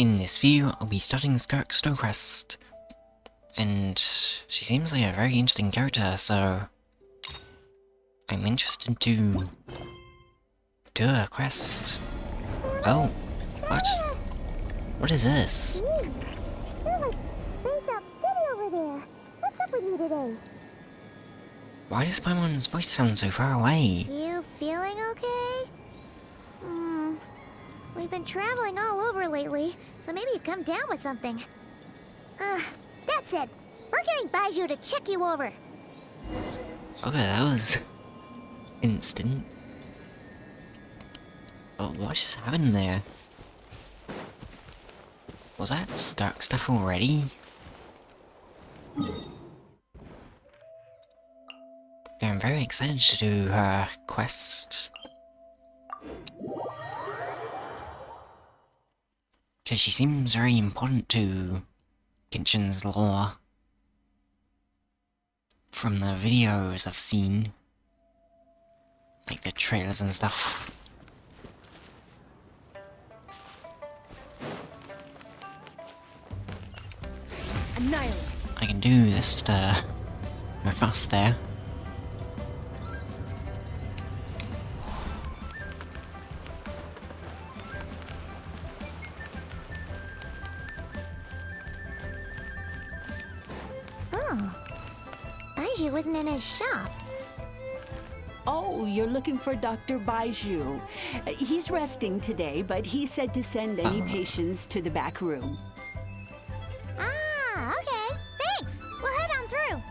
In this view, I'll be studying Skirk Stowcrest, and she seems like a very interesting character, so I'm interested to do a quest. Oh, what? What is this? Why does Paimon's voice sound so far away? You feeling okay? We've been traveling all over lately, so maybe you've come down with something. That's it. We're getting Baiju to check you over. Okay, that was instant. Oh, what just happened there? Was that Skirk stuff already? Yeah, I'm very excited to do her quest. Because she seems very important to Genshin's lore. From the videos I've seen. Like the trailers and stuff. Annihilate. I can do this to go fast there. Oh. Baiju wasn't in his shop. Oh, you're looking for Dr. Baiju. He's resting today, but he said to send any patients to the back room. Ah, okay. Thanks. We'll head on through.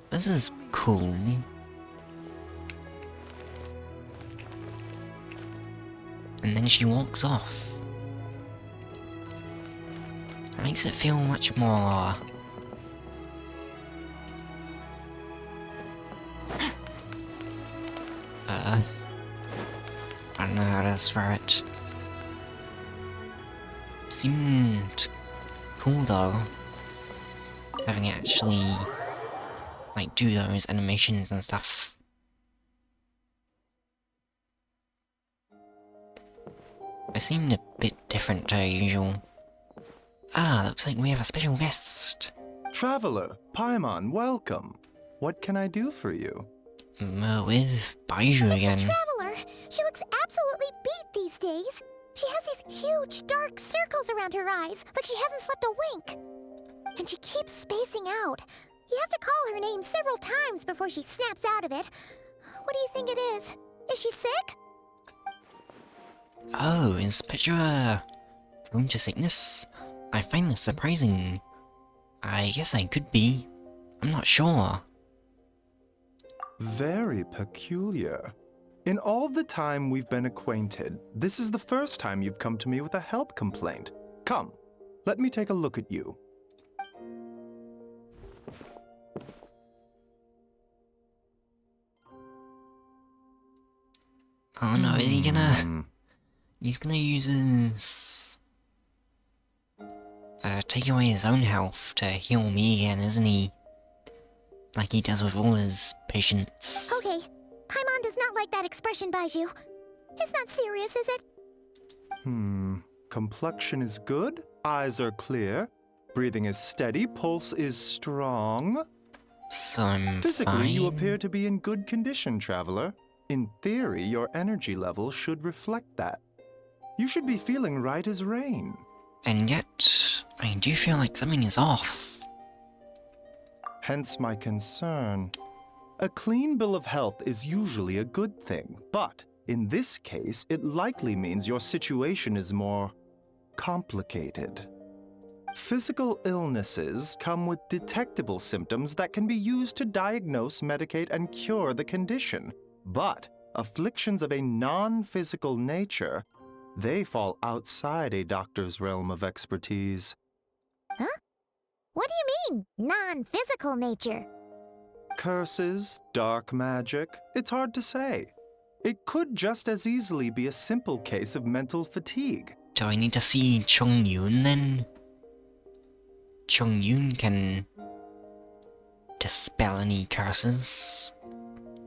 This is cool. And then she walks off. That makes it feel much more... I don't know how to swear it. Seemed cool though. Having it actually like do those animations and stuff. It seemed a bit different to usual. Ah, looks like we have a special guest. Traveler, Paimon, welcome. What can I do for you? With Baiju It's again. a traveler. She looks absolutely beat these days. She has these huge dark circles around her eyes, like she hasn't slept a wink. And she keeps spacing out. You have to call her name several times before she snaps out of it. What do you think it is? Is she sick? Oh, is Petra prone to sickness? I find this surprising. I guess I could be. I'm not sure. Very peculiar. In all the time we've been acquainted, this is the first time you've come to me with a health complaint. Come, let me take a look at you. Oh no, is he gonna... He's gonna use his... take away his own health to heal me again, isn't he? Like he does with all his patients. Okay. Paimon does not like that expression, Baiju. It's not serious, is it? Complexion is good, eyes are clear, breathing is steady, pulse is strong. So I'm Physically, fine. you appear to be in good condition, traveler. In theory, your energy level should reflect that. You should be feeling right as rain. And yet, I do feel like something is off. Hence my concern. A clean bill of health is usually a good thing, but in this case, it likely means your situation is more complicated. Physical illnesses come with detectable symptoms that can be used to diagnose, medicate, and cure the condition. But afflictions of a non-physical nature, they fall outside a doctor's realm of expertise. Huh? What do you mean, non-physical nature? Curses, dark magic, it's hard to say. It could just as easily be a simple case of mental fatigue. Do I need to see Chongyun then? Chongyun can dispel any curses,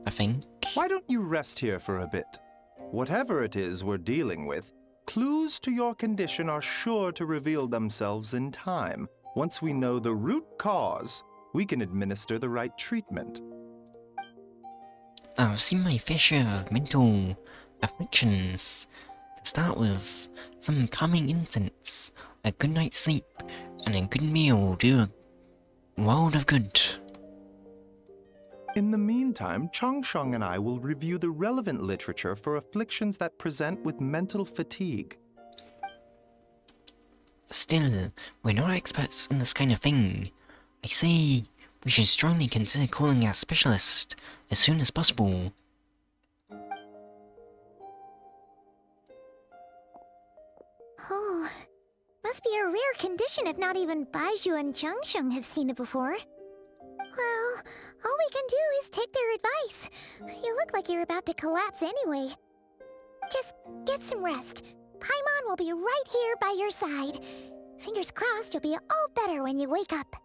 I think. Why don't you rest here for a bit? Whatever it is we're dealing with, Clues to your condition are sure to reveal themselves in time. Once we know the root cause, we can administer the right treatment. I've seen my fair share of mental afflictions. To start with, some calming incense, a good night's sleep, and a good meal will do a world of good. In the meantime, Changsheng and I will review the relevant literature for afflictions that present with mental fatigue. Still, we're not experts in this kind of thing. I say we should strongly consider calling a specialist as soon as possible. Oh, must be a rare condition if not even Baizhu and Changsheng have seen it before. Well, all we can do is take their advice. You look like you're about to collapse anyway. Just get some rest. Paimon will be right here by your side. Fingers crossed you'll be all better when you wake up.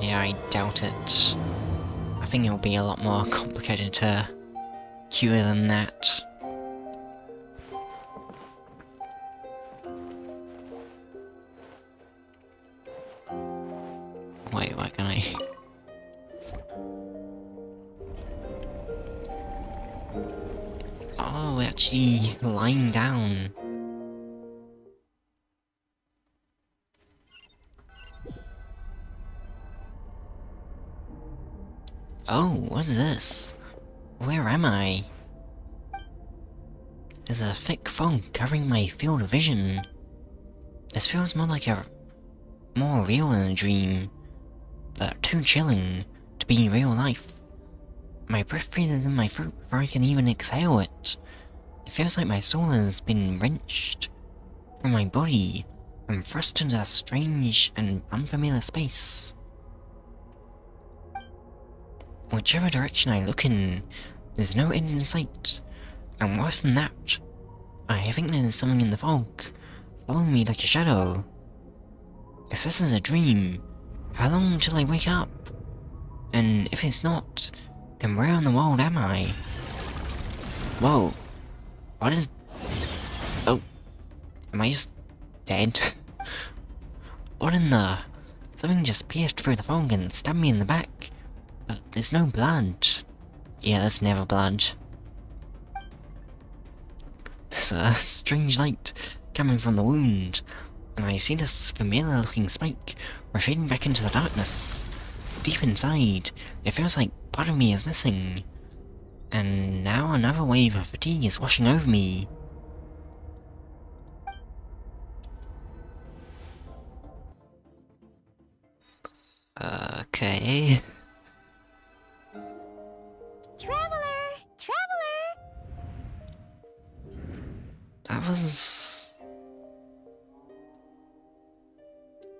Yeah, I doubt it. I think it'll be a lot more complicated to cure than that. Wait, what can I... Oh, we're actually lying down. Oh, what is this? Where am I? There's a thick fog covering my field of vision. This feels more real than a dream, but too chilling to be real life. My breath freezes in my throat before I can even exhale it. It feels like my soul has been wrenched from my body and thrust into a strange and unfamiliar space. Whichever direction I look in, there's no end in sight. And worse than that, I think there's something in the fog, following me like a shadow. If this is a dream, how long until I wake up? And if it's not, then where in the world am I? Whoa. What is... Oh. Am I just dead? What in the... Something just pierced through the fog and stabbed me in the back. But there's no blood. Yeah, there's never blood. There's a strange light coming from the wound, and I see this familiar looking spike retreating back into the darkness. Deep inside, it feels like part of me is missing. And now another wave of fatigue is washing over me. Okay. Traveler! Traveler! That was...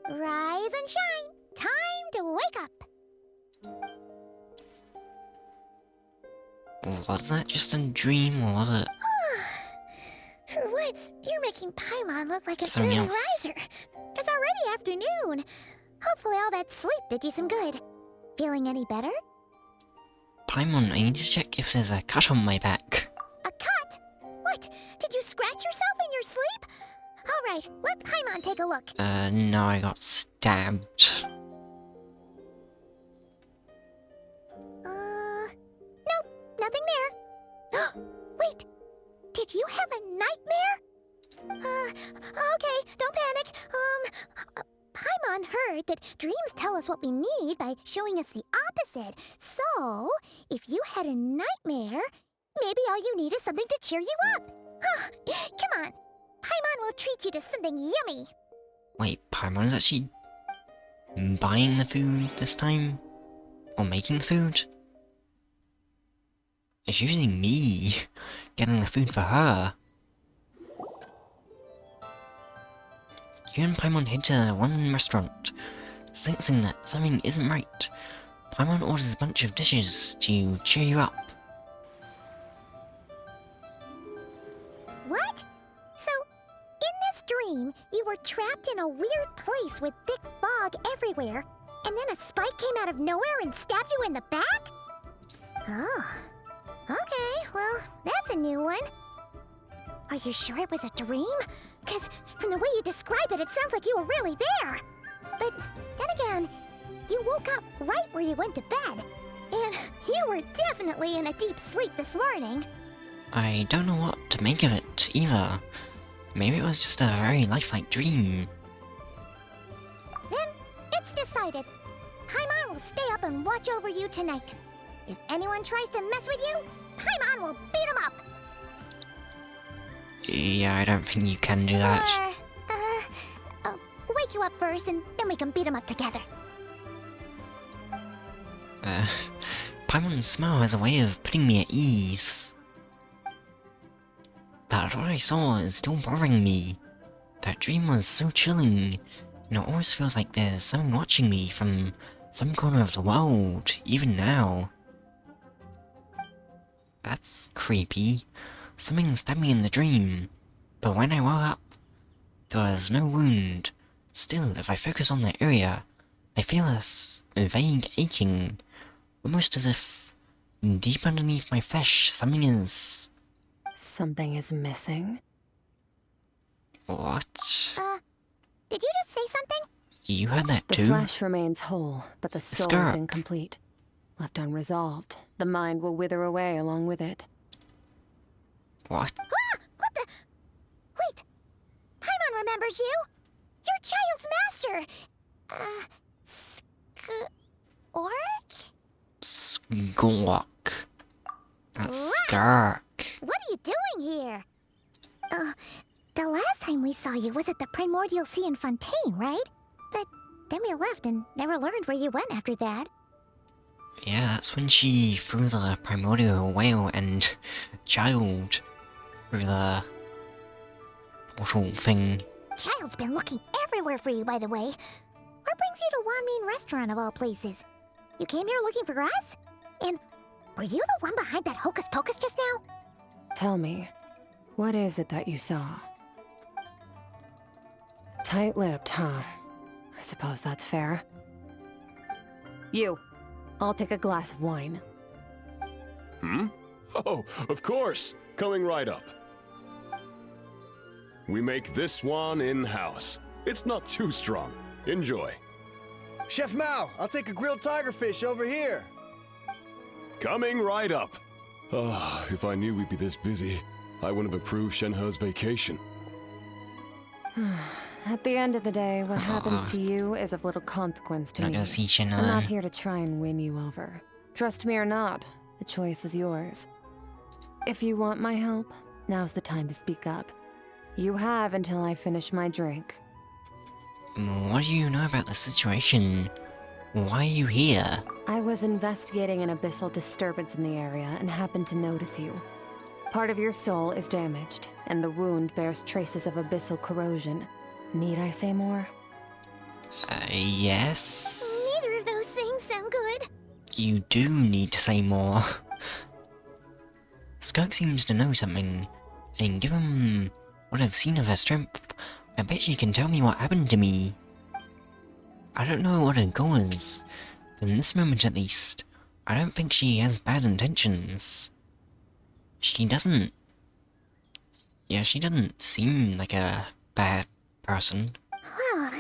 Rise and shine! Time to wake up! Was that just a dream, or was it... For once, you're making Paimon look like an Something early else. riser. It's already afternoon. Hopefully all that sleep did you some good. Feeling any better? Paimon, I need to check if there's a cut on my back. A cut? What? Did you scratch yourself in your sleep? All right, let Paimon take a look. No, I got stabbed. Nope, nothing there. Wait, did you have a nightmare? Okay, don't panic. Paimon heard that dreams tell us what we need by showing us the opposite. So, if you had a nightmare, maybe all you need is something to cheer you up. Come on, Paimon will treat you to something yummy. Wait, Paimon is actually buying the food this time? Or making the food? It's usually me getting the food for her. You and Paimon head to one restaurant, sensing that something isn't right. Paimon orders a bunch of dishes to cheer you up. What? So, in this dream, you were trapped in a weird place with thick fog everywhere, and then a spike came out of nowhere and stabbed you in the back? Oh. Okay, well, that's a new one. Are you sure it was a dream? Because from the way you describe it, it sounds like you were really there. But then again, you woke up right where you went to bed. And you were definitely in a deep sleep this morning. I don't know what to make of it, either. Maybe it was just a very lifelike dream. Then, it's decided. Paimon will stay up and watch over you tonight. If anyone tries to mess with you, Paimon will beat him up. Yeah, I don't think you can do that. I'll wake you up first and then we can beat him up together. Paimon's smile has a way of putting me at ease. But what I saw is still bothering me. That dream was so chilling, and it always feels like there's someone watching me from some corner of the world, even now. That's creepy. Something stabbed me in the dream, but when I woke up, there was no wound. Still, if I focus on that area, I feel a vague aching, almost as if deep underneath my flesh something is... Something is missing? What? Did you just say something? You heard that The too? flesh remains whole, but the soul Skirk. is incomplete. Left unresolved, the mind will wither away along with it. What? Ah! What the? Wait! Paimon remembers you! Your child's master! Skirk? Squawk. That's Skirk. What are you doing here? The last time we saw you was at the Primordial Sea in Fontaine, right? But then we left and never learned where you went after that. Yeah, that's when she threw the primordial whale and child through the portal thing. Child's been looking everywhere for you, by the way. What brings you to Wanmin Restaurant of all places? You came here looking for us? And were you the one behind that hocus pocus just now? Tell me, what is it that you saw? Tight-lipped, huh? I suppose that's fair. You, I'll take a glass of wine. Oh, of course. Coming right up. We make this one in-house. It's not too strong. Enjoy. Chef Mao, I'll take a grilled tigerfish over here. Coming right up. Ah, if I knew we'd be this busy, I wouldn't have approved Shenhe's vacation. At the end of the day, what happens to you is of little consequence to Not me. gonna see I'm not Shenhe. here to try and win you over. Trust me or not, the choice is yours. If you want my help, now's the time to speak up. You have until I finish my drink. What do you know about the situation? Why are you here? I was investigating an abyssal disturbance in the area and happened to notice you. Part of your soul is damaged, and the wound bears traces of abyssal corrosion. Need I say more? Yes? Neither of those things sound good. You do need to say more. Skirk seems to know something, and given what I've seen of her strength, I bet she can tell me what happened to me. I don't know what her goal is, but in this moment at least, I don't think she has bad intentions. She doesn't... Yeah, she doesn't seem like a bad person. Well,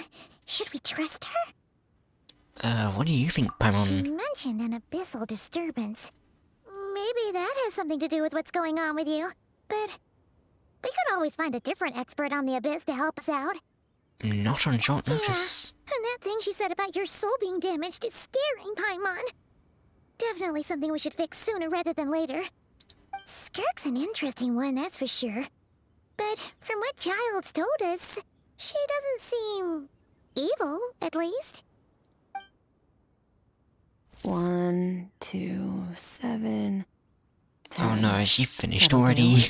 should we trust her? What do you think, She Paimon? mentioned an abyssal disturbance. Maybe that has something to do with what's going on with you. But we could always find a different expert on the abyss to help us out. Not on short notice. And that thing she said about your soul being damaged is scaring, Paimon. Definitely something we should fix sooner rather than later. Skirk's an interesting one, that's for sure. But from what Child's told us, she doesn't seem evil, at least. 1, 2, 7, 10. Oh no, she finished That'll already. do.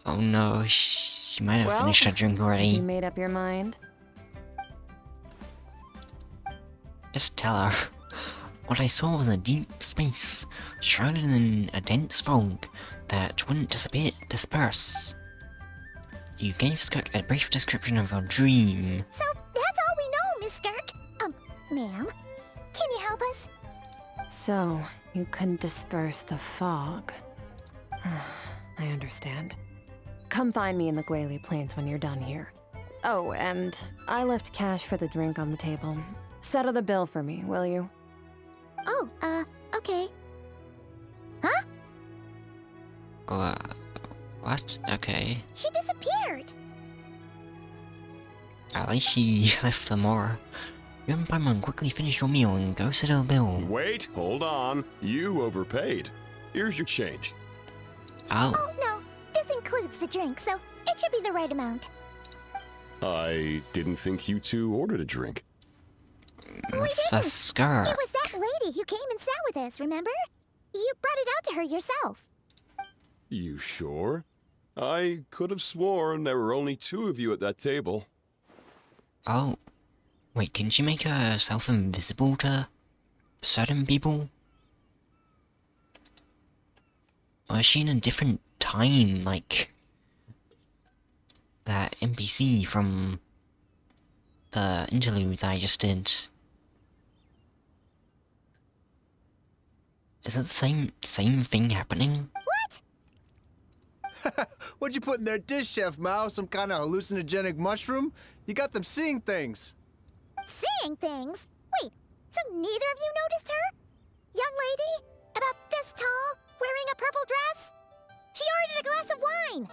Oh no, she might have Well, finished her drink You already. made up your mind? Just tell her. What I saw was a deep space, shrouded in a dense fog that wouldn't disperse. You gave Skirk a brief description of your dream. So that's all we know, Miss Skirk. Ma'am, can you help us? So, you can disperse the fog. I understand. Come find me in the Guili Plains when you're done here. Oh, and I left cash for the drink on the table. Settle the bill for me, will you? Oh, okay. Huh? What? Okay. She disappeared! At least she left the more. You and Paimon quickly finish your meal and go settle the bill. Wait, hold on. You overpaid. Here's your change. Oh. Oh, no. This includes the drink, so it should be the right amount. I didn't think you two ordered a drink. That's for Skirk. It was that lady who came and sat with us, remember? You brought it out to her yourself. You sure? I could have sworn there were only 2 of you at that table. Oh. Wait, can she make herself invisible to certain people? Or is she in a different time, like that NPC from the interlude that I just did? Is it the same thing happening? What? What'd you put in their dish, Chef Mao? Some kind of hallucinogenic mushroom? You got them seeing things. Seeing things? Wait, so neither of you noticed her? Young lady? About this tall? Wearing a purple dress? She ordered a glass of wine!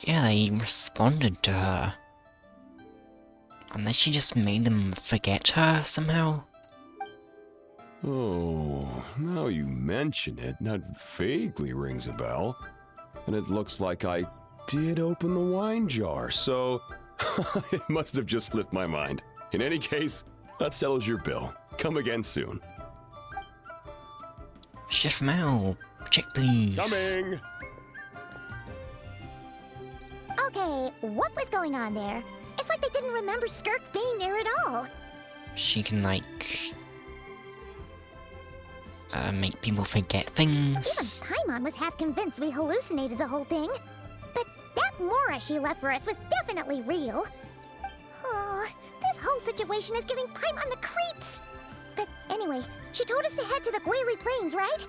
Yeah, they responded to her. Unless she just made them forget her somehow. Oh, now you mention it, that vaguely rings a bell. And it looks like I did open the wine jar, so it must have just slipped my mind. In any case, that settles your bill. Come again soon. Chef Mao, check please. Coming! Okay, what was going on there? It's like they didn't remember Skirk being there at all. She can, like, make people forget things. Even Paimon was half convinced we hallucinated the whole thing. But that Mora she left for us was definitely real. Oh, this whole situation is giving Paimon the creeps. But anyway, she told us to head to the Guili Plains, right?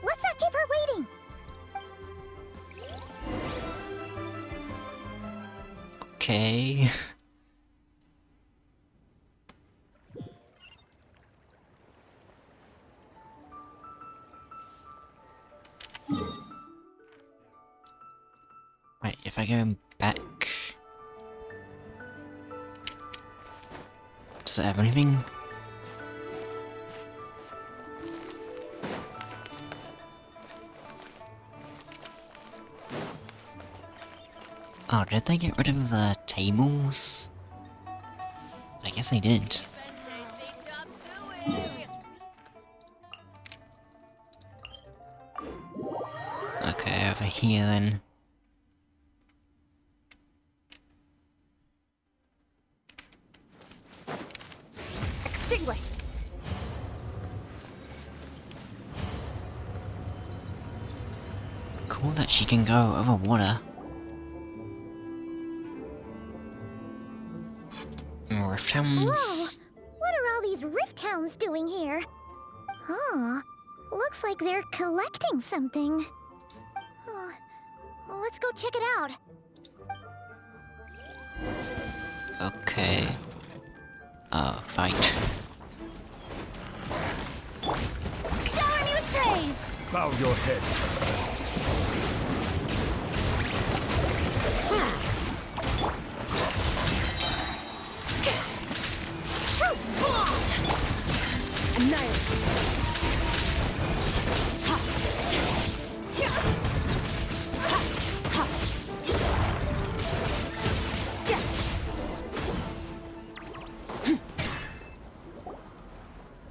Let's not keep her waiting. Okay. Wait, if I go back... Does it have anything? Oh, did they get rid of the tables? I guess they did. Okay, over here then. Extinguished. Cool that she can go over water. Rift hounds. Whoa! What are all these rift hounds doing here? Huh. Looks like they're collecting something. Oh, let's go check it out. Okay. Fight. Shower me with praise! Bow your head.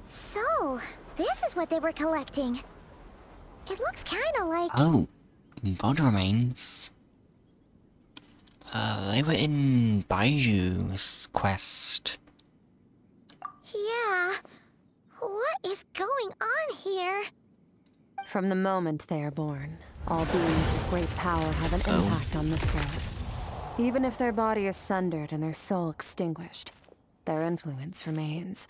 So, this is what they were collecting. It looks kinda like... Oh, God remains. They were in Baiju's quest. Yeah. What is going on here? From the moment they are born, all beings with great power have an impact on this world. Even if their body is sundered and their soul extinguished, their influence remains.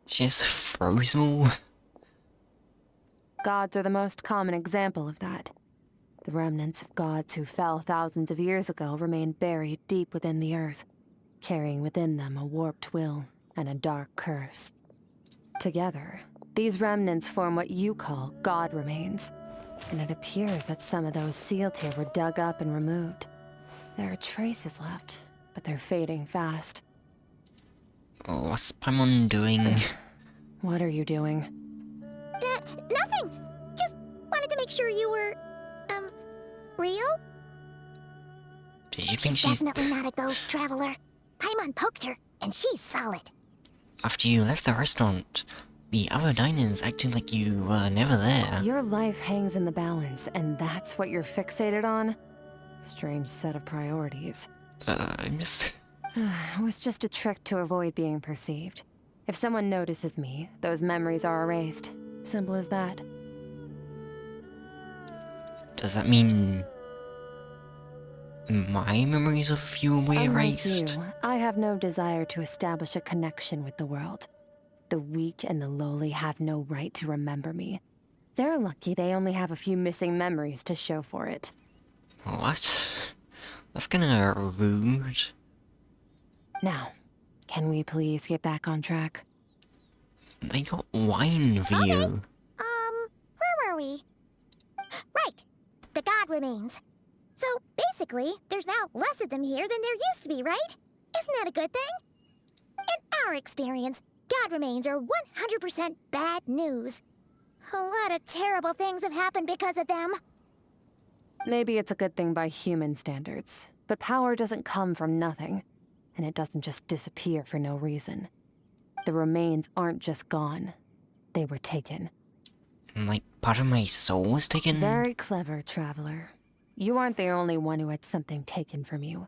She has frozen. Gods are the most common example of that. The remnants of gods who fell thousands of years ago remain buried deep within the earth, carrying within them a warped will and a dark curse. Together, these remnants form what you call god remains, and it appears that some of those sealed here were dug up and removed. There are traces left, but they're fading fast. What's Paimon doing? What are you doing? Nothing! Just wanted to make sure you were, real? Do you think she's... definitely not a ghost traveler. Paimon poked her, and she's solid. After you left the restaurant, the other diners acted like you were never there. Your life hangs in the balance, and that's what you're fixated on? Strange set of priorities. I'm just... It was just a trick to avoid being perceived. If someone notices me, those memories are erased. Simple as that. Does that mean... my memories of you will be Unlike erased? you, I have no desire to establish a connection with the world. The weak and the lowly have no right to remember me. They're lucky they only have a few missing memories to show for it. What? That's kinda rude. Now, can we please get back on track? They got wine for you. Where were we? Right, the god remains. So, basically, there's now less of them here than there used to be, right? Isn't that a good thing? In our experience, god remains are 100% bad news. A lot of terrible things have happened because of them. Maybe it's a good thing by human standards, but power doesn't come from nothing, and it doesn't just disappear for no reason. The remains aren't just gone, they were taken. Like, part of my soul was taken? Very clever, traveler. You aren't the only one who had something taken from you.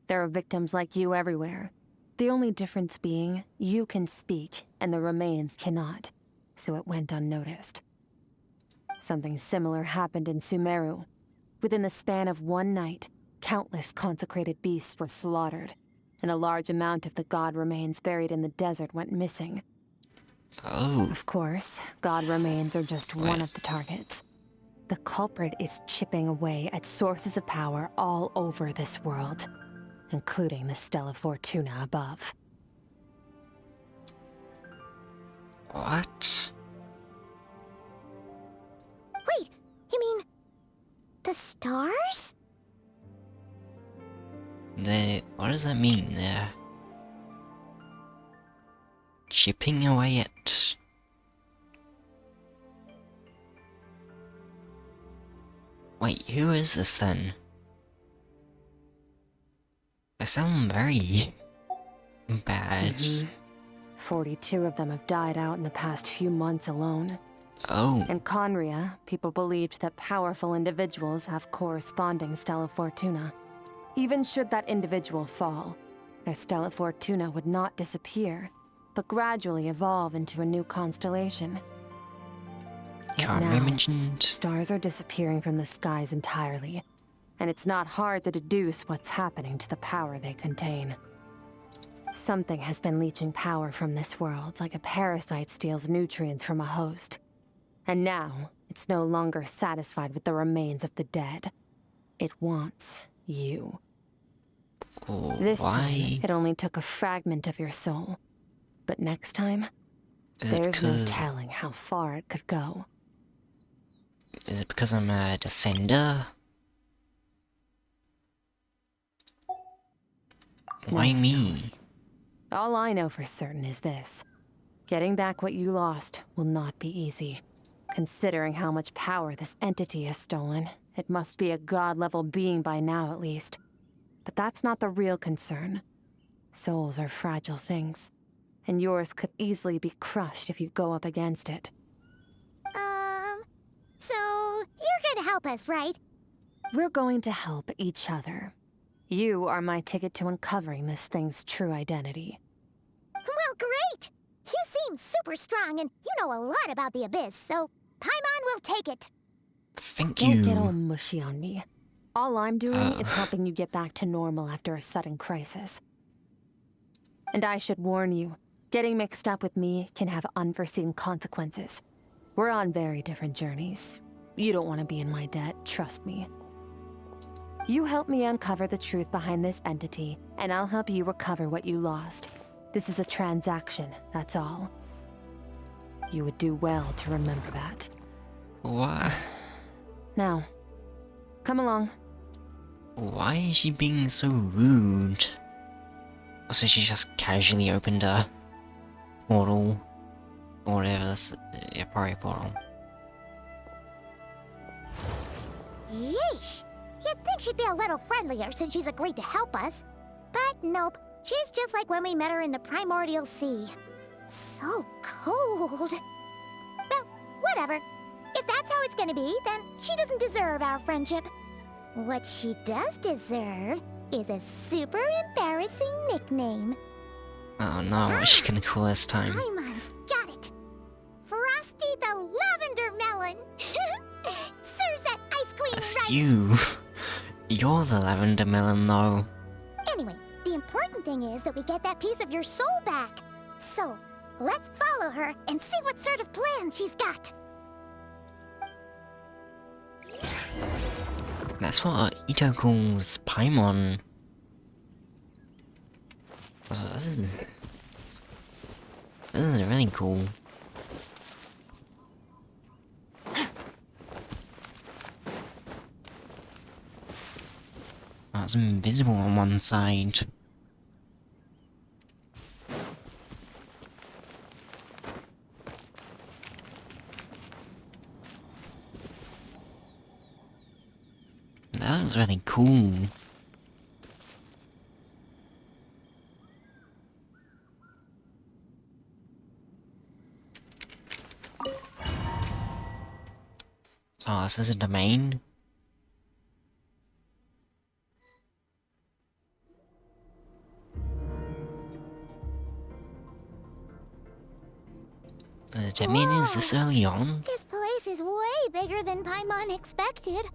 There are victims like you everywhere. The only difference being, you can speak, and the remains cannot, so it went unnoticed. Something similar happened in Sumeru. Within the span of one night, countless consecrated beasts were slaughtered, and a large amount of the god remains buried in the desert went missing. Oh. Of course, god remains are just one of the targets. The culprit is chipping away at sources of power all over this world, including the Stella Fortuna above. What? Wait, you mean... the stars? What does that mean? They're... chipping away at... Wait, who is this then? They sound very... bad. 42 of them have died out in the past few months alone. Oh. In Conria, people believed that powerful individuals have corresponding Stella Fortuna. Even should that individual fall, their Stella Fortuna would not disappear, but gradually evolve into a new constellation. Can't Now, mentioned. stars are disappearing from the skies entirely, and it's not hard to deduce what's happening to the power they contain. Something has been leeching power from this world, like a parasite steals nutrients from a host. And now, it's no longer satisfied with the remains of the dead. It wants you. Oh, This why? time, it only took a fragment of your soul. But next time, Is it there's no because... telling how far it could go. Is it because I'm a descender? Why one me? knows. All I know for certain is this. Getting back what you lost will not be easy. Considering how much power this entity has stolen, it must be a god-level being by now at least. But that's not the real concern. Souls are fragile things, and yours could easily be crushed if you go up against it. So you're gonna help us, right? We're going to help each other. You are my ticket to uncovering this thing's true identity. Well, great! You seem super strong, and you know a lot about the Abyss, so Paimon will take it. Thank Don't you. get all mushy on me. All I'm doing is helping you get back to normal after a sudden crisis. And I should warn you, Getting mixed up with me can have unforeseen consequences. We're on very different journeys. You don't want to be in my debt, trust me. You help me uncover the truth behind this entity, and I'll help you recover what you lost. This is a transaction, that's all. You would do well to remember that. What? Now, come along. Why is she being so rude? Also, she just casually opened a portal. Or whatever this is. Yeah, probably a portal. Yeesh! You'd think she'd be a little friendlier since she's agreed to help us. But nope, she's just like when we met her in the Primordial Sea. So cold. Well, whatever. If that's how it's gonna be, then she doesn't deserve our friendship. What she does deserve is a super embarrassing nickname. Oh no, what's she gonna call this time? Paimon's got it. Frosty the Lavender Melon. Serves that ice cream That's right. you. You're the lavender melon though. Anyway, the important thing is that we get that piece of your soul back. So, let's follow her and see what sort of plan she's got. That's what Ito calls Paimon. This is really cool. Oh, it's invisible on one side. That was really cool. Oh, this is a domain? The domain is this early on? This place is way bigger than Paimon expected.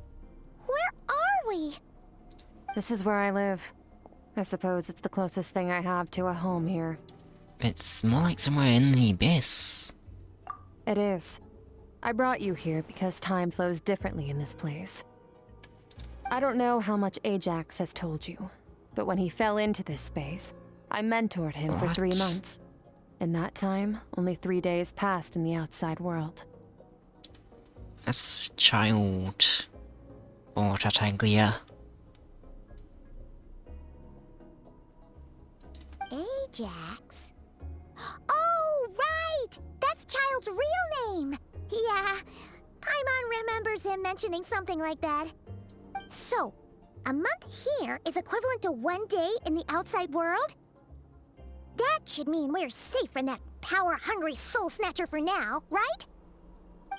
Where are we? This is where I live. I suppose it's the closest thing I have to a home here. It's more like somewhere in the abyss. It is. I brought you here because time flows differently in this place. I don't know how much Ajax has told you, but when he fell into this space, I mentored him for 3 What? months. In that time, only 3 days passed in the outside world. That's child. Or Tartaglia. Ajax? Oh, right! That's Child's real name! Yeah, Paimon remembers him mentioning something like that. So, a month here is equivalent to 1 day in the outside world? That should mean we're safe from that power-hungry soul snatcher for now, right?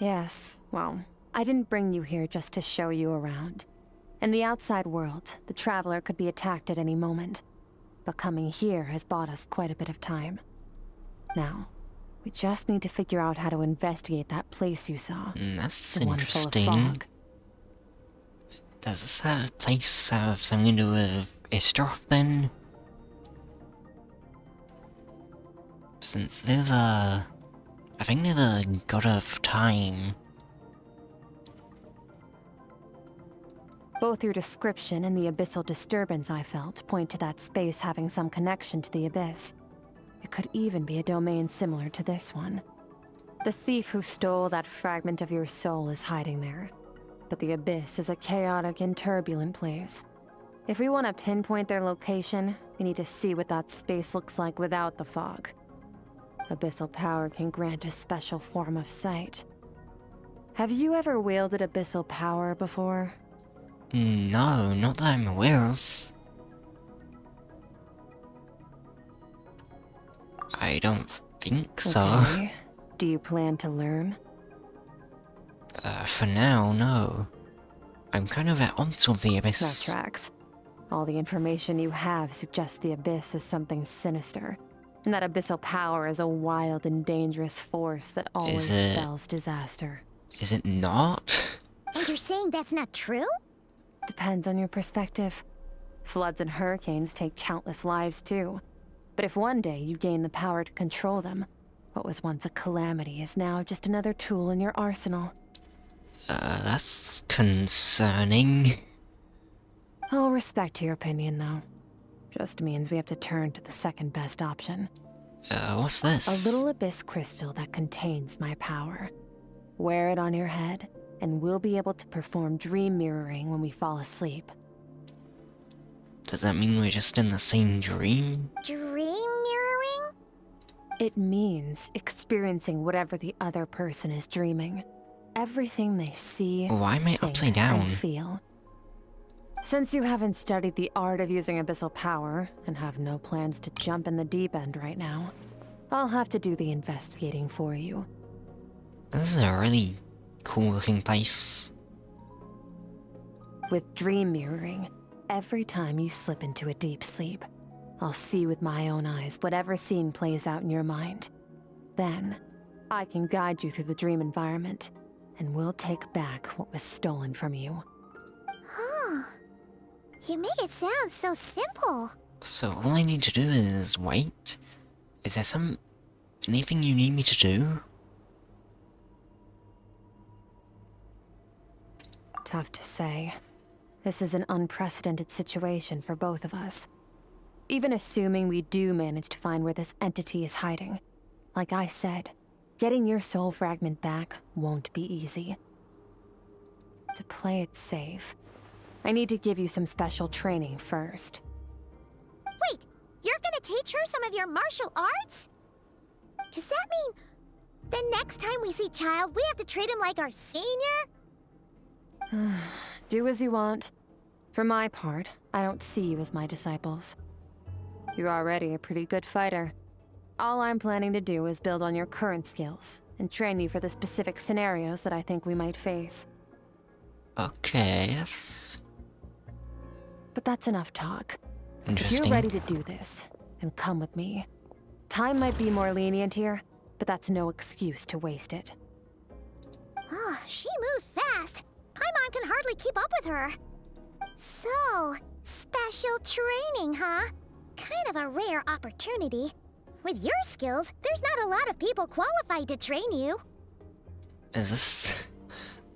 Yes, well, I didn't bring you here just to show you around. In the outside world, the Traveler could be attacked at any moment. But coming here has bought us quite a bit of time. Now, we just need to figure out how to investigate that place you saw. That's The one full of interesting. fog. Does this place have something to do with Istroth then? Since they're the... I think they're the god of time. Both your description and the abyssal disturbance I felt point to that space having some connection to the abyss. It could even be a domain similar to this one. The thief who stole that fragment of your soul is hiding there. But the abyss is a chaotic and turbulent place. If we want to pinpoint their location, we need to see what that space looks like without the fog. Abyssal power can grant a special form of sight. Have you ever wielded abyssal power before? No, not that I'm aware of. I don't think so. Okay. Do you plan to learn? For now, no. I'm kind of at odds with the That abyss. tracks. All the information you have suggests the abyss is something sinister, and that abyssal power is a wild and dangerous force that always it- spells disaster. Is it not? And you're saying that's not true? Depends on your perspective. Floods and hurricanes take countless lives too. But if one day you gain the power to control them, what was once a calamity is now just another tool in your arsenal. That's concerning. I'll respect your opinion, though. Just means we have to turn to the second best option. What's this? A little abyss crystal that contains my power. Wear it on your head, and we'll be able to perform dream mirroring when we fall asleep. Does that mean we're just in the same dream? Dream mirroring? It means experiencing whatever the other person is dreaming. Everything they see, Why am I think, upside down? and feel. Since you haven't studied the art of using abyssal power, and have no plans to jump in the deep end right now, I'll have to do the investigating for you. This is a really cool looking place. With dream mirroring, every time you slip into a deep sleep, I'll see with my own eyes whatever scene plays out in your mind. Then, I can guide you through the dream environment, and we'll take back what was stolen from you. Huh. You make it sound so simple. So all I need to do is wait? Is there anything you need me to do? Tough to say. This is an unprecedented situation for both of us. Even assuming we do manage to find where this entity is hiding, like I said, getting your soul fragment back won't be easy. To play it safe, I need to give you some special training first. Wait, you're gonna teach her some of your martial arts? Does that mean the next time we see Child, we have to treat him like our senior? Do as you want. For my part, I don't see you as my disciples. You're already a pretty good fighter. All I'm planning to do is build on your current skills, and train you for the specific scenarios that I think we might face. Okay, yes. But that's enough talk. If Interesting. you're ready to do this, then come with me. Time might be more lenient here, but that's no excuse to waste it. Oh, she moves fast. Paimon can hardly keep up with her. So, special training, huh? Kind of a rare opportunity. With your skills, there's not a lot of people qualified to train you. Is this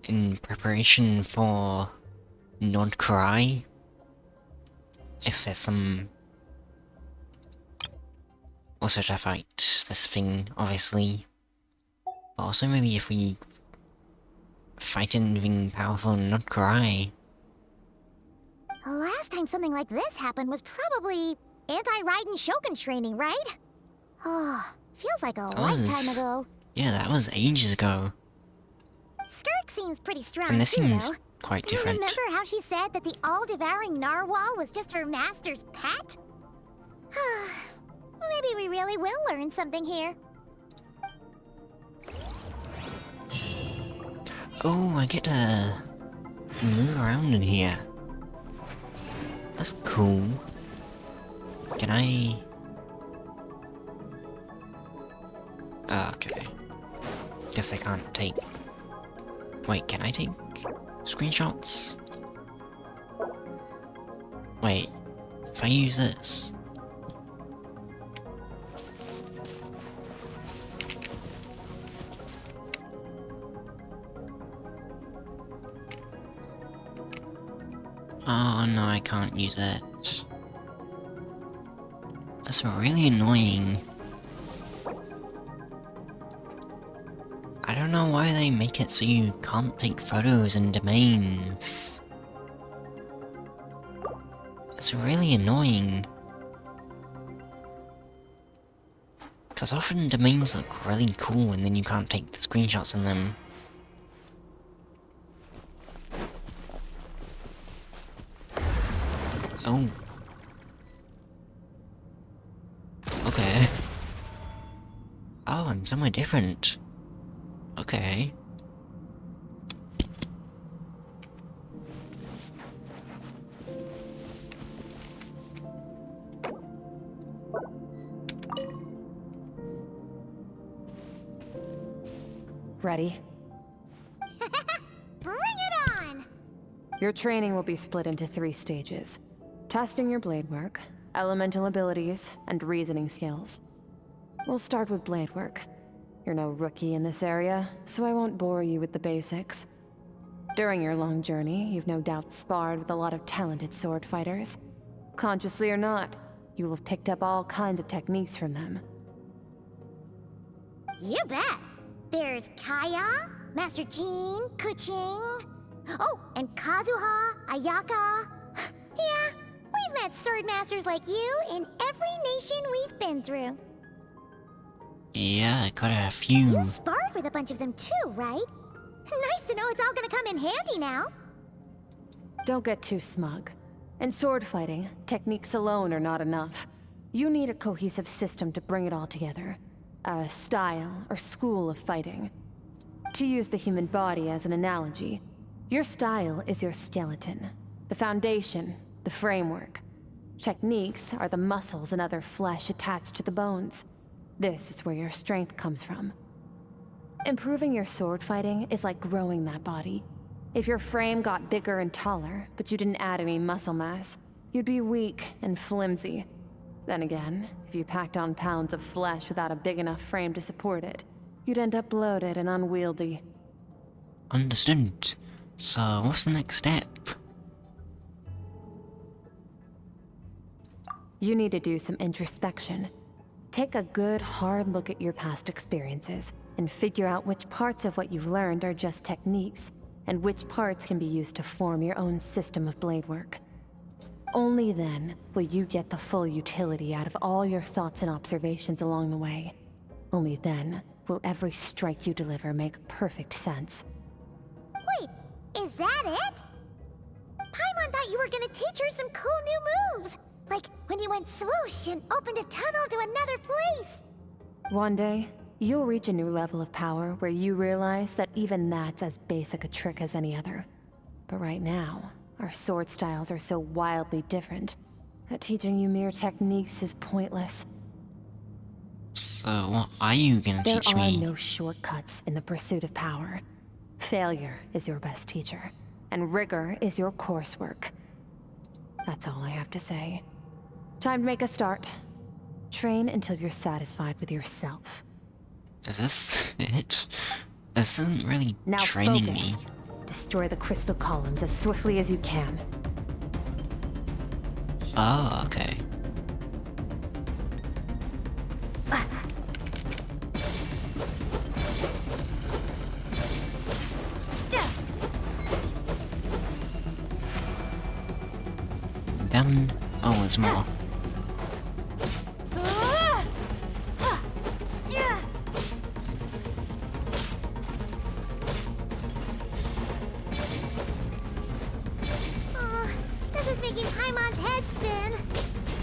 in preparation for not cry? If there's some... Also to fight this thing, obviously. But also maybe if we fight anything powerful and not cry. The last time something like this happened was probably anti-Raiden Shogun training, right? Oh, feels like a lifetime ago. Yeah, that was ages ago. Skirk seems pretty strong And this too, seems though. quite different. Remember how she said that the all-devouring narwhal was just her master's pet? Maybe we really will learn something here. Oh, I get to move around in here. That's cool. Can I... Okay. Guess I can't take... Wait, can I take screenshots? Wait, if I use this... Oh no, I can't use it. That's really annoying. I don't know why they make it so you can't take photos in domains. It's really annoying. Because often domains look really cool and then you can't take the screenshots in them. Oh. Okay. Oh, I'm somewhere different. Okay. Ready? Bring it on! Your training will be split into 3 stages. Testing your blade work, elemental abilities, and reasoning skills. We'll start with blade work. You're no rookie in this area, so I won't bore you with the basics. During your long journey, you've no doubt sparred with a lot of talented sword fighters. Consciously or not, you'll have picked up all kinds of techniques from them. You bet. There's Kaya, Master Jean, Kuching. Oh, and Kazuha, Ayaka. Yeah, we've met sword masters like you in every nation we've been through. Yeah, quite a few. You sparred with a bunch of them too, right? Nice to know it's all gonna come in handy now. Don't get too smug. In sword fighting, techniques alone are not enough. You need a cohesive system to bring it all together. A style or school of fighting. To use the human body as an analogy, your style is your skeleton, the foundation, the framework. Techniques are the muscles and other flesh attached to the bones. This is where your strength comes from. Improving your sword fighting is like growing that body. If your frame got bigger and taller, but you didn't add any muscle mass, you'd be weak and flimsy. Then again, if you packed on pounds of flesh without a big enough frame to support it, you'd end up bloated and unwieldy. Understood. So, what's the next step? You need to do some introspection. Take a good, hard look at your past experiences, and figure out which parts of what you've learned are just techniques, and which parts can be used to form your own system of blade work. Only then will you get the full utility out of all your thoughts and observations along the way. Only then will every strike you deliver make perfect sense. Wait, is that it? Paimon thought you were gonna teach her some cool new moves. Like when you went swoosh and opened a tunnel to another place. One day, you'll reach a new level of power where you realize that even that's as basic a trick as any other. But right now, our sword styles are so wildly different that teaching you mere techniques is pointless. So, what are you gonna teach There are me? no shortcuts in the pursuit of power. Failure is your best teacher, and rigor is your coursework. That's all I have to say. Time to make a start. Train until you're satisfied with yourself. Is this it? This isn't really Now training focus. me. Destroy the crystal columns as swiftly as you can. Oh, okay. Then, oh, there's more. Oh, this is making Paimon's head spin.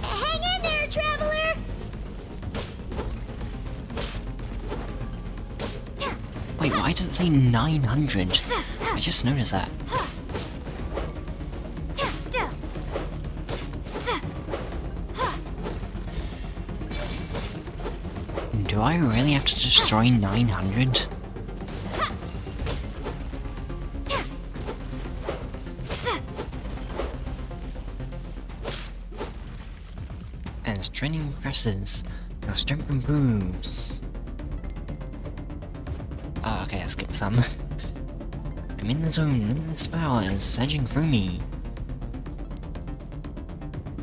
Hang in there, traveler! Wait, why does it say 900? I just noticed that. Do I really have to destroy 900? As training progresses, your strength improves. Oh, okay, I skipped some. I'm in the zone, limitless power is surging through me.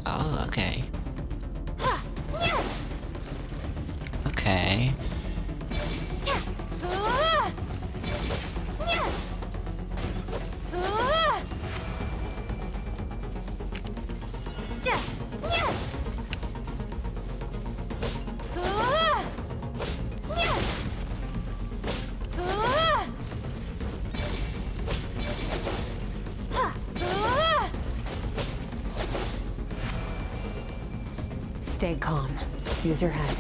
Oh, okay. Okay. Stay calm. Use your head.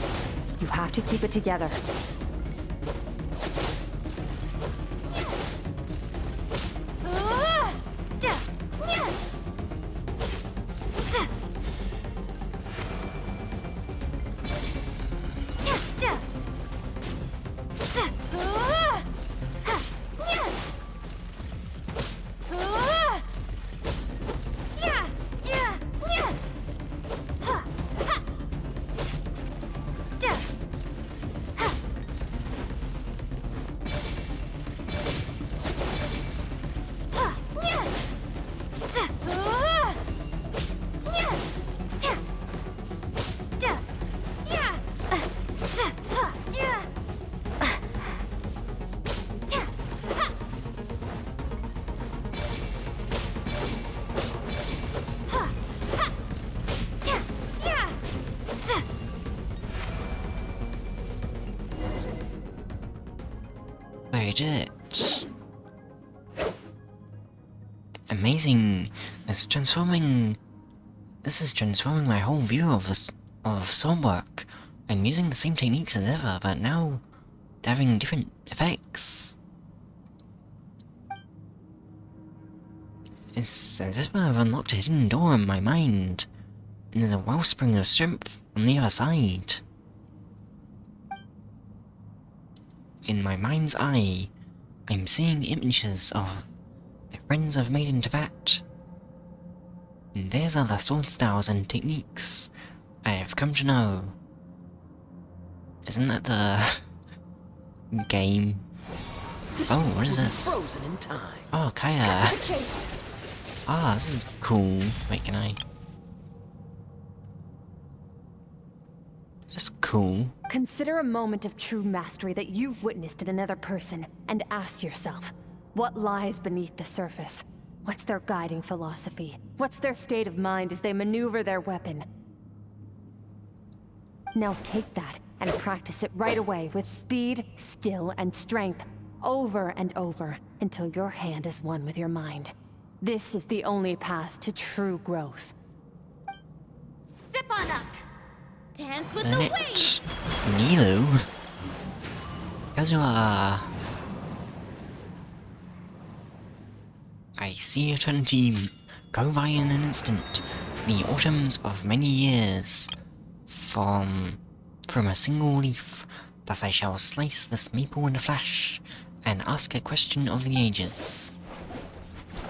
You have to keep it together. I did it. Amazing. This is transforming my whole view of swordwork. I'm using the same techniques as ever, but now they're having different effects. It's as if I've unlocked a hidden door in my mind, and there's a wellspring of strength on the other side. In my mind's eye, I'm seeing images of the friends I've made into that. And these are the sword styles and techniques I have come to know. Isn't that the game? Oh, what is this? Frozen in time. Oh, Kaya. Ah, this is cool. Wait, can I? That's cool. Consider a moment of true mastery that you've witnessed in another person, and ask yourself, what lies beneath the surface? What's their guiding philosophy? What's their state of mind as they maneuver their weapon? Now take that and practice it right away with speed, skill, and strength, over and over, until your hand is one with your mind. This is the only path to true growth. Step on up. Dance with Isn't the it waves. Nilu? Kazuha. I see eternity go by in an instant. The autumns of many years. From a single leaf. Thus I shall slice this maple in a flash, and ask a question of the ages.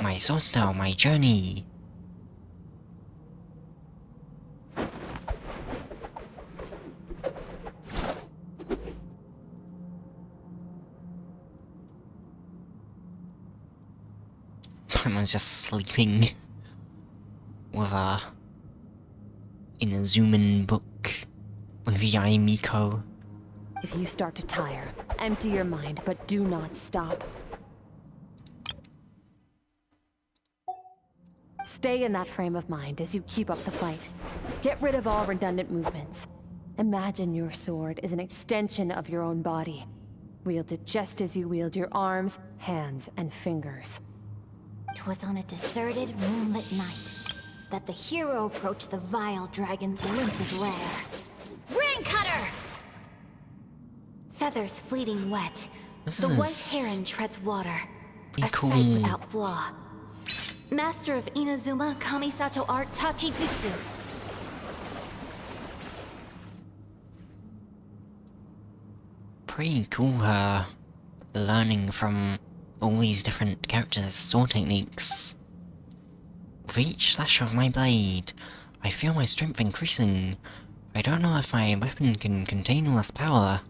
My sword style, my journey. Someone's just sleeping with in a zoom-in book with Yai Miko. If you start to tire, empty your mind, but do not stop. Stay in that frame of mind as you keep up the fight. Get rid of all redundant movements. Imagine your sword is an extension of your own body. Wield it just as you wield your arms, hands, and fingers. 'Twas on a deserted, moonlit night that the hero approached the vile dragon's limpid lair. Ring cutter! Feathers fleeting wet. This The white is heron treads water. pretty A cool. sight without flaw. Master of Inazuma Kamisato art Tachijutsu. Pretty cool, learning from all these different characters' sword techniques. With each slash of my blade, I feel my strength increasing. I don't know if my weapon can contain all this power.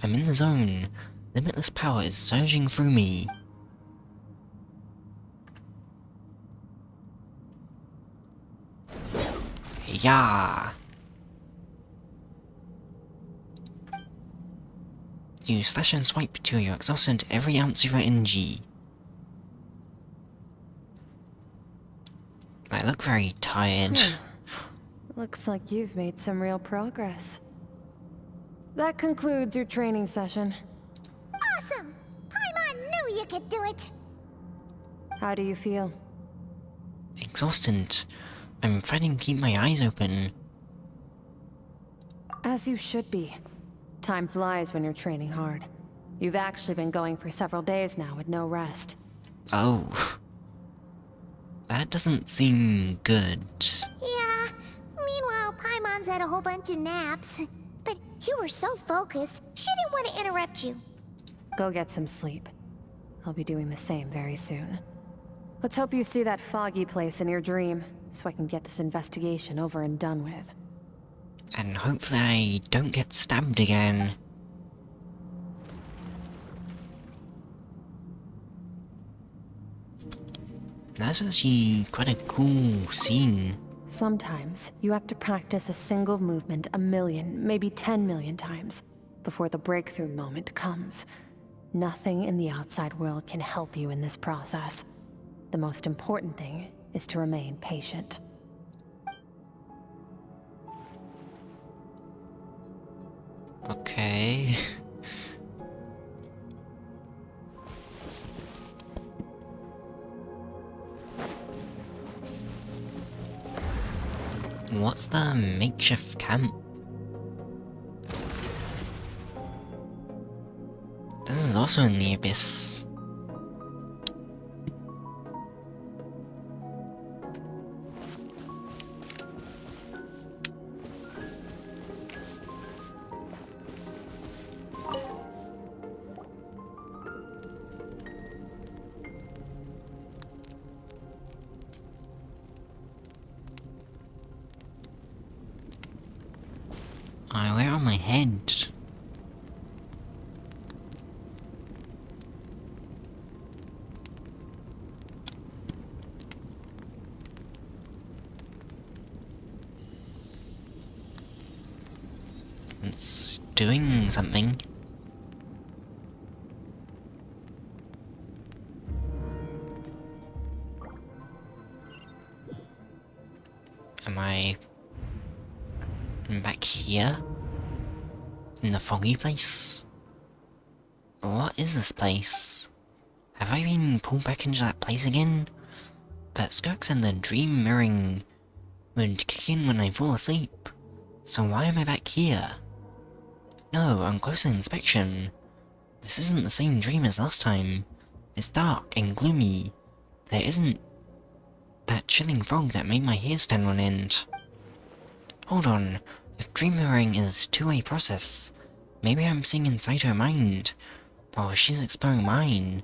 I'm in the zone. Limitless power is surging through me. Yeah. You slash and swipe till you're exhausted every ounce of your energy. I look very tired. Looks like you've made some real progress. That concludes your training session. Awesome! Paimon knew you could do it! How do you feel? Exhausted. I'm fighting to keep my eyes open. As you should be. Time flies when you're training hard. You've actually been going for several days now with no rest. Oh. That doesn't seem good. Yeah. Meanwhile, Paimon's had a whole bunch of naps. But you were so focused, she didn't want to interrupt you. Go get some sleep. I'll be doing the same very soon. Let's hope you see that foggy place in your dream, so I can get this investigation over and done with. And hopefully I don't get stabbed again. That's actually quite a cool scene. Sometimes, you have to practice a single movement 1,000,000, maybe 10,000,000 times, before the breakthrough moment comes. Nothing in the outside world can help you in this process. The most important thing is to remain patient. Okay. What's the makeshift camp? This is also in the abyss. I wear it on my head. It's doing something. Am I back here? In the foggy place? What is this place? Have I been pulled back into that place again? But Skirk said the dream mirroring would kick in when I fall asleep. So why am I back here? No, on closer inspection, this isn't the same dream as last time. It's dark and gloomy. There isn't that chilling fog that made my hair stand on end. Hold on, if dream mirroring is a two-way process, maybe I'm seeing inside her mind, while she's exploring mine.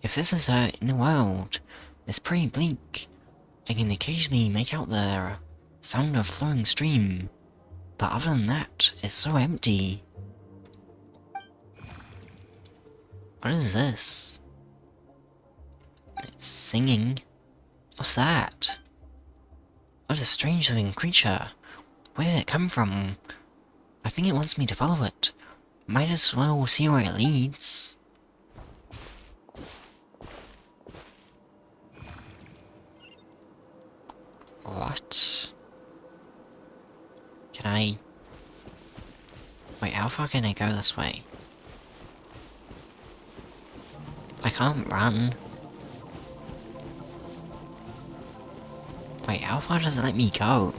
If this is her inner world, it's pretty bleak. I can occasionally make out the sound of flowing stream, but other than that, it's so empty. What is this? It's singing. What's that? What a strange looking creature. Where did it come from? I think it wants me to follow it. Might as well see where it leads. What? Can I... Wait, how far can I go this way? I can't run. Wait, how far does it let me go?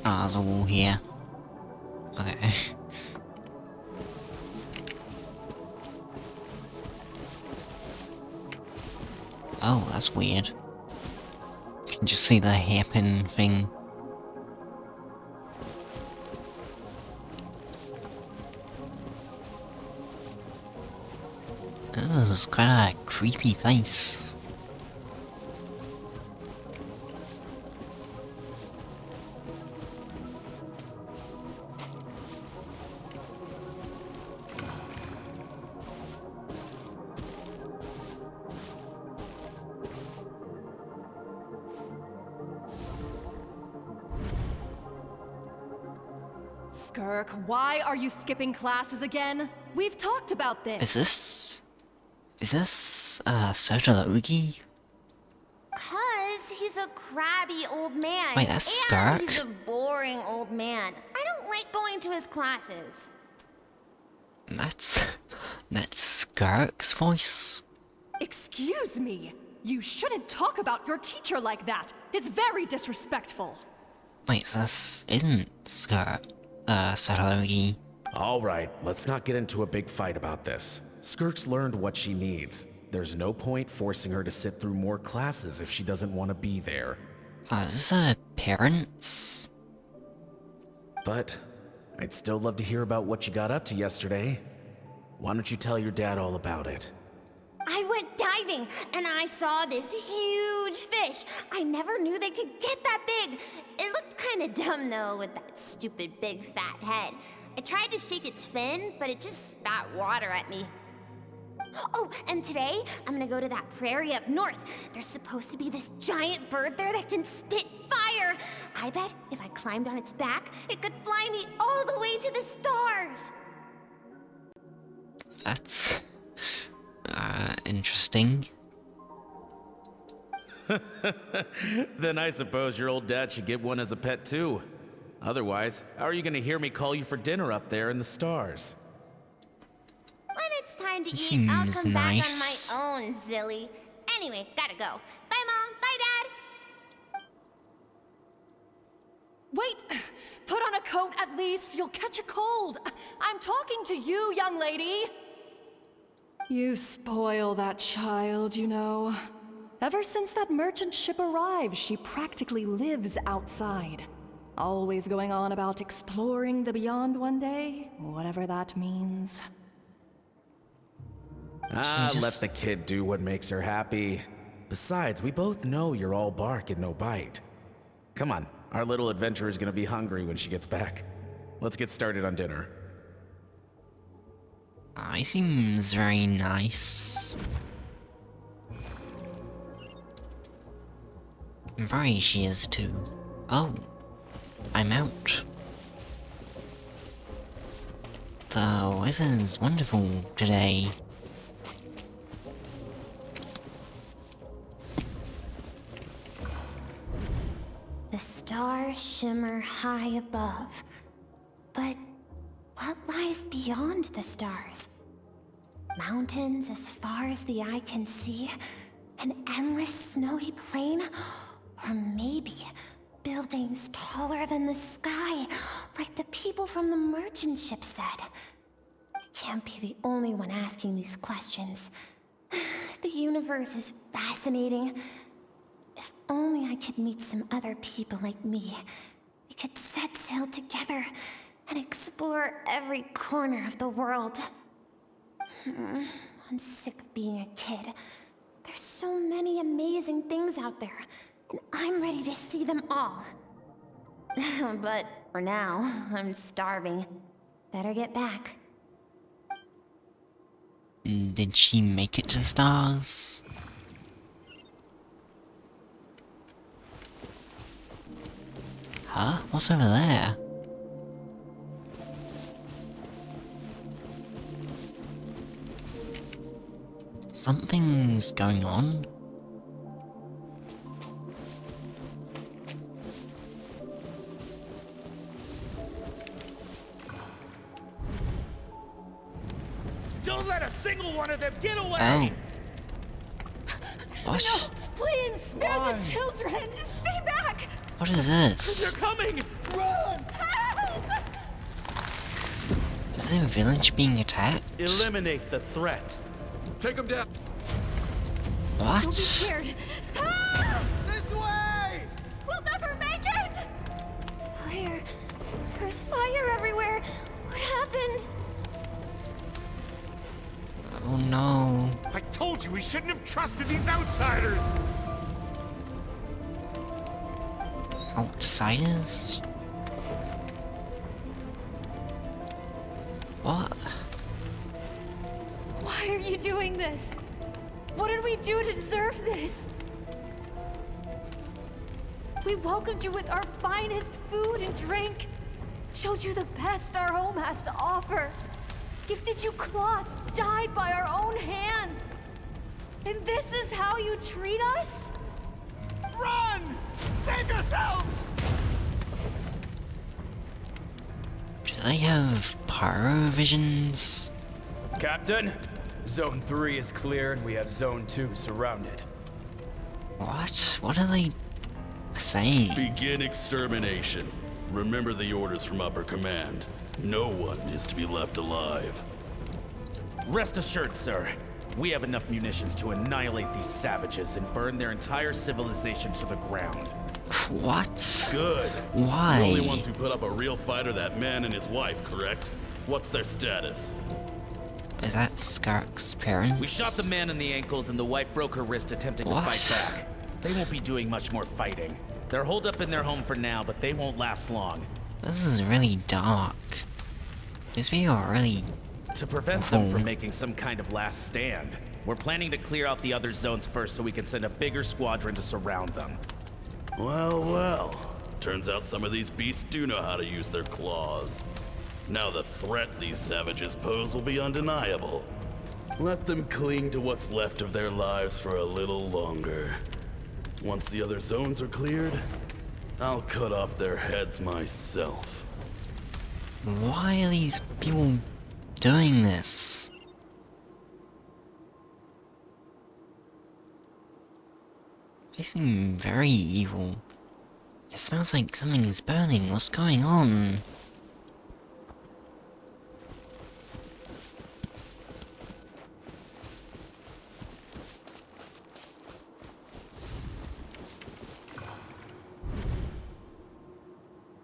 Oh, there's a wall here. Okay. Oh, that's weird. You can just see the hairpin thing. This is quite a creepy place. Skirk, why are you skipping classes again? We've talked about this. Is this, Sotologi? 'Cause he's a crabby old man. Wait, that's and Skirk? he's a boring old man. I don't like going to his classes. That's Skirk's voice? Excuse me. You shouldn't talk about your teacher like that. It's very disrespectful. Wait, so this isn't Skirk, Sotologi. All right, let's not get into a big fight about this. Skirk's learned what she needs. There's no point forcing her to sit through more classes if she doesn't want to be there. Is this her parents? But I'd still love to hear about what you got up to yesterday. Why don't you tell your dad all about it? I went diving and I saw this huge fish. I never knew they could get that big. It looked kind of dumb though with that stupid big fat head. I tried to shake its fin, but it just spat water at me. Oh, and today I'm gonna go to that prairie up north. There's supposed to be this giant bird there that can spit fire. I bet if I climbed on its back, it could fly me all the way to the stars. That's... interesting. Then I suppose your old dad should get one as a pet too. Otherwise, how are you gonna hear me call you for dinner up there in the stars? When it's time time to eat, Seems I'll come nice. back on my own, Zilly. Anyway, gotta go. Bye, Mom. Bye, Dad. Wait! Put on a coat at least. You'll catch a cold. I'm talking to you, young lady. You spoil that child, you know. Ever since that merchant ship arrived, she practically lives outside. Always going on about exploring the beyond one day, whatever that means. Let the kid do what makes her happy. Besides, we both know you're all bark and no bite. Come on, our little adventurer's gonna be hungry when she gets back. Let's get started on dinner. He seems very nice. Very she is too. Oh, I'm out. The weather's wonderful today. The stars shimmer high above. But what lies beyond the stars? Mountains as far as the eye can see? An endless snowy plain? Or maybe buildings taller than the sky, like the people from the merchant ship said? I can't be the only one asking these questions. The universe is fascinating. If only I could meet some other people like me. We could set sail together and explore every corner of the world. I'm sick of being a kid. There's so many amazing things out there, and I'm ready to see them all. But for now, I'm starving. Better get back. Did she make it to the stars? Huh? What's over there? Something's going on. Don't let a single one of them get away! Oh. What? No, please spare the children. Stay back. What is this? They're coming! Run! Help! Is there a village being attacked? Eliminate the threat. Take them down. What? Don't be scared. Ah! This way! We'll never make it. Fire. There's fire everywhere. What happened? Oh no. I told you we shouldn't have trusted these outsiders! Outsiders? What? Why are you doing this? What did we do to deserve this? We welcomed you with our finest food and drink, showed you the best our home has to offer, gifted you cloth dyed by our own hands. And this is how you treat us? Run! Save yourselves! Do they have pyro visions? Captain, Zone 3 is clear and we have Zone 2 surrounded. What? What are they saying? Begin extermination. Remember the orders from upper command. No one is to be left alive. Rest assured, sir. We have enough munitions to annihilate these savages and burn their entire civilization to the ground. What? Good. Why? The only ones who put up a real fight are that man and his wife, correct? What's their status? Is that Skirk's parents? We shot the man in the ankles and the wife broke her wrist attempting What? to fight back. They won't be doing much more fighting. They're holed up in their home for now, but they won't last long. This is really dark. These people are really... To prevent them from making some kind of last stand, we're planning to clear out the other zones first so we can send a bigger squadron to surround them. Well, well. Turns out some of these beasts do know how to use their claws. Now the threat these savages pose will be undeniable. Let them cling to what's left of their lives for a little longer. Once the other zones are cleared, I'll cut off their heads myself. Why are these people doing this? They seem very evil. It smells like something's burning. What's going on?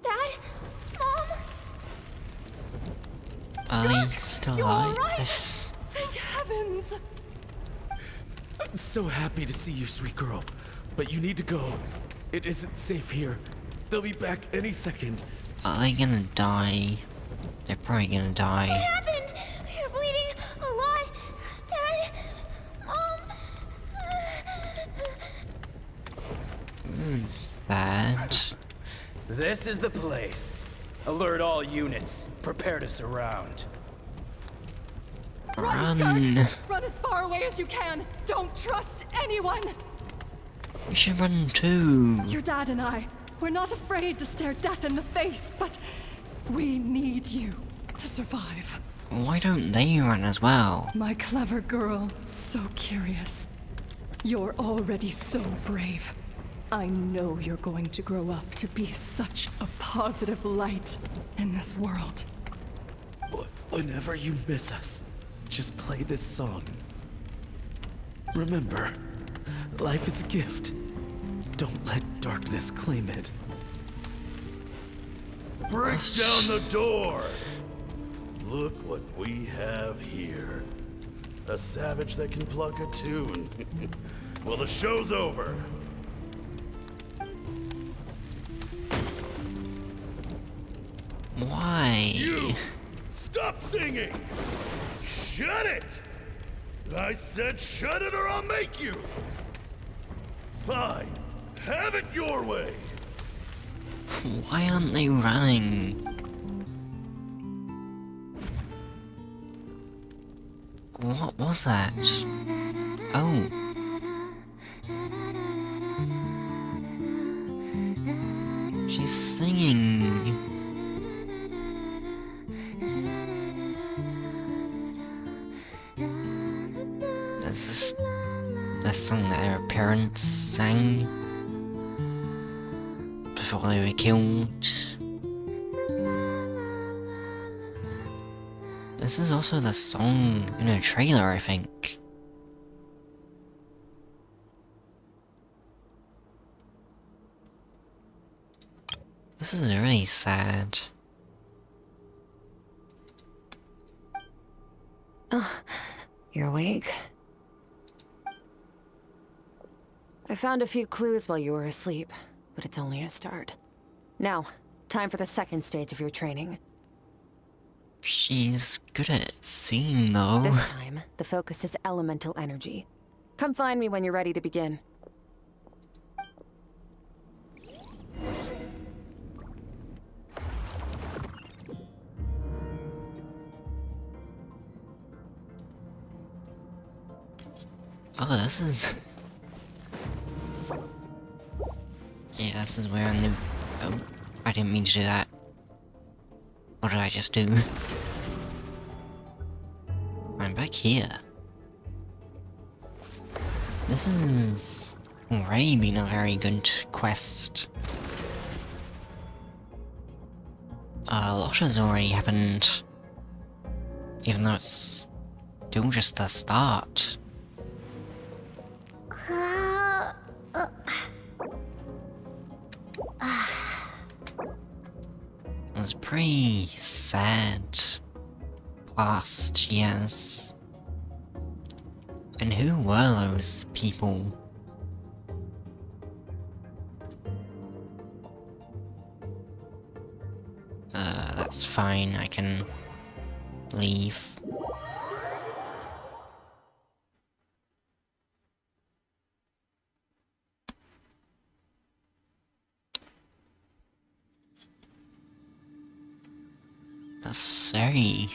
Dad? Mom? Are they still You're alive? alright? This... Thank heavens! I'm so happy to see you, sweet girl. But you need to go. It isn't safe here. They'll be back any second. Are they gonna die? They're probably gonna What die. happened? You're bleeding a lot. Dad? Mom? This is sad. This is the place. Alert all units. Prepare to surround. Run! Skirk! Run as far away as you can! Don't trust anyone! We should run too. Your dad and I, we're not afraid to stare death in the face, but we need you to survive. Why don't they run as well? My clever girl, so curious. You're already so brave. I know you're going to grow up to be such a positive light in this world. Whenever you miss us, just play this song. Remember, life is a gift. Don't let darkness claim it. Break down the door! Look what we have here. A savage that can pluck a tune. Well, the show's over. Why? You! Stop singing! Shut it! I said shut it or I'll make you! Fine. Have it your way! Why aren't they running? What was that? Oh. She's singing. Is this the song that their parents sang before they were killed? This is also the song in a trailer, I think. This is really sad. Oh, you're awake? I found a few clues while you were asleep, but it's only a start. Now, time for the second stage of your training. She's good at singing, though. This time, the focus is elemental energy. Come find me when you're ready to begin. Oh, this is... Yeah, this is where I'm the... Oh, I didn't mean to do that. What did I just do? I'm back here. This has already been a very good quest. A lot has already happened. Even though it's still just the start. It was pretty sad past, yes. And who were those people? That's fine, I can leave. That's very...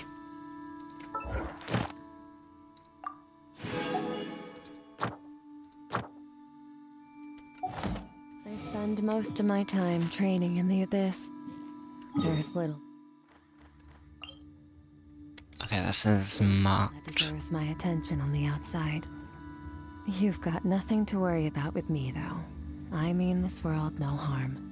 I spend most of my time training in the Abyss. There's little Okay, this is marked. that deserves my attention on the outside. You've got nothing to worry about with me, though. I mean this world no harm.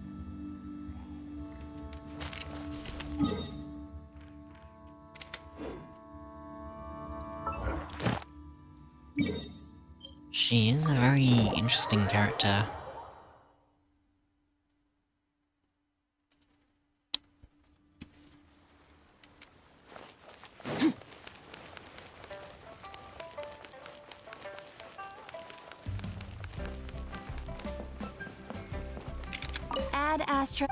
She is a very interesting character. Add Astra.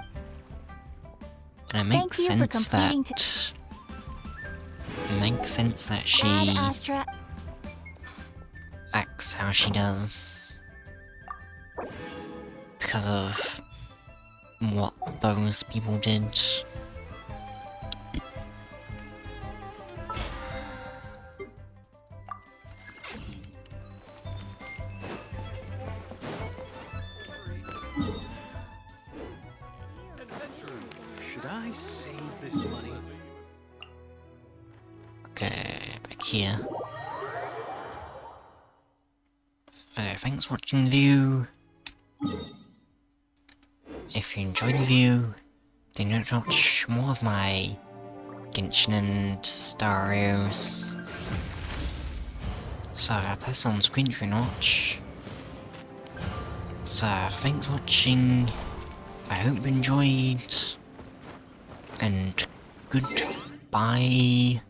And it makes Thank you for sense completing that... It makes sense that Add she Astra. acts how she does. Because of what those people did. Should I save this money? Okay, back here. Okay, thanks for watching the view. If you enjoyed the view, then don't watch more of my Genshin and Starios. So I'll press on screen if you watch. So thanks for watching. I hope you enjoyed. And goodbye.